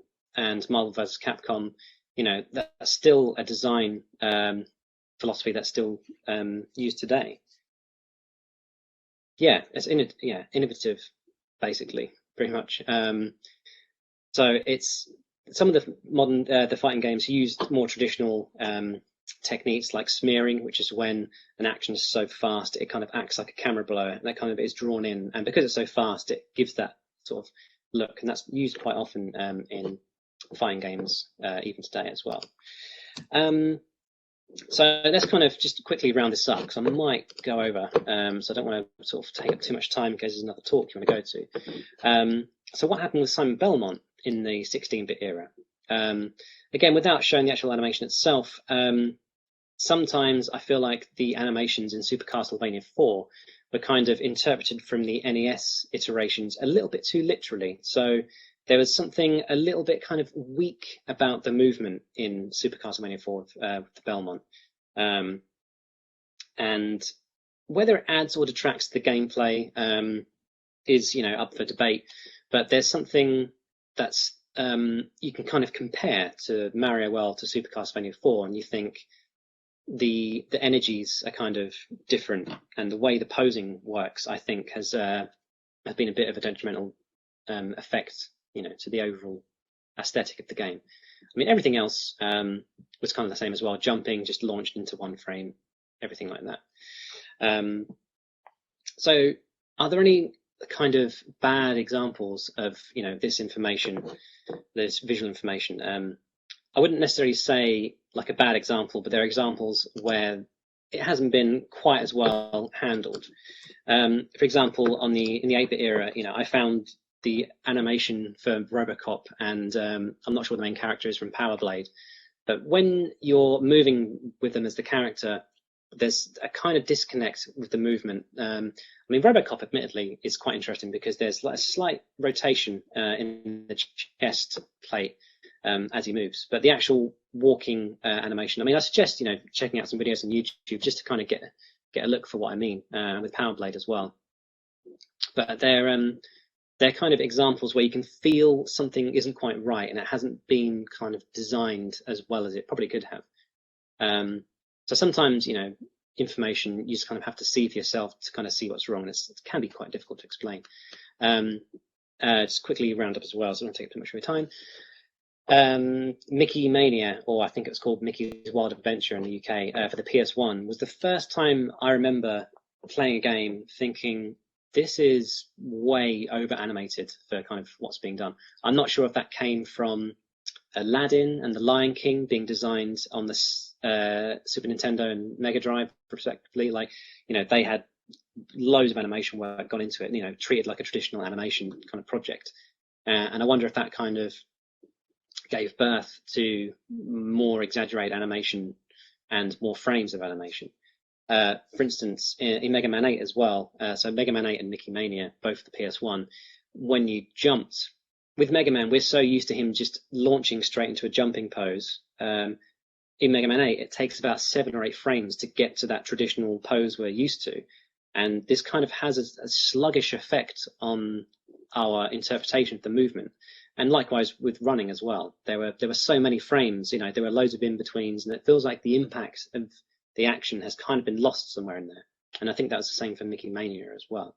Marvel vs. Capcom, you know, that's still a design philosophy that's still used today. Yeah, it's innovative, basically, pretty much. So it's some of the modern the fighting games used more traditional techniques like smearing, which is when an action is so fast it kind of acts like a camera blower, that kind of is drawn in, and because it's so fast, it gives that sort of look, and that's used quite often in fighting games even today as well. So let's kind of just quickly round this up because I might go over, so I don't want to sort of take up too much time in case there's another talk you want to go to. So what happened with Simon Belmont in the 16-bit era? Again, without showing the actual animation itself, sometimes I feel like the animations in Super Castlevania 4 were kind of interpreted from the NES iterations a little bit too literally. So there was something a little bit kind of weak about the movement in Super Castlevania 4 with the Belmont. And whether it adds or detracts to the gameplay is, you know, up for debate. But there's something that's you can kind of compare to Mario World to Super Castlevania 4, and you think the energies are kind of different, and the way the posing works, I think, has been a bit of a detrimental effect, you know, to the overall aesthetic of the game. I mean, everything else was kind of the same as well. Jumping just launched into one frame, everything like that. So are there any kind of bad examples of, you know, this information, this visual information? I wouldn't necessarily say like a bad example, but there are examples where it hasn't been quite as well handled. For example, in the 8-bit era, you know, I found the animation for Robocop, and I'm not sure what the main character is from Power Blade, but when you're moving with them as the character, there's a kind of disconnect with the movement. I mean, Robocop, admittedly, is quite interesting because there's like a slight rotation in the chest plate as he moves, but the actual walking animation, I mean, I suggest, you know, checking out some videos on YouTube just to kind of get a look for what I mean with Power Blade as well. But they're kind of examples where you can feel something isn't quite right and it hasn't been kind of designed as well as it probably could have. So sometimes, you know, information you just kind of have to see for yourself to kind of see what's wrong. It can be quite difficult to explain. Just quickly round up as well, so I don't take up too much of your time. Mickey Mania, or I think it was called Mickey's Wild Adventure in the UK, for the PS1, was the first time I remember playing a game thinking, this is way over animated for kind of what's being done. I'm not sure if that came from Aladdin and the Lion King being designed on the Super Nintendo and Mega Drive, respectively. Like, you know, they had loads of animation work gone into it, you know, treated like a traditional animation kind of project. And I wonder if that kind of gave birth to more exaggerated animation and more frames of animation. For instance, in Mega Man 8 as well, so Mega Man 8 and Mickey Mania, both the PS1, when you jumped, with Mega Man, we're so used to him just launching straight into a jumping pose. In Mega Man 8, it takes about 7 or 8 frames to get to that traditional pose we're used to. And this kind of has a sluggish effect on our interpretation of the movement. And likewise with running as well. There were so many frames, you know, there were loads of in-betweens, and it feels like the impact of the action has kind of been lost somewhere in there. And I think that was the same for Mickey Mania as well.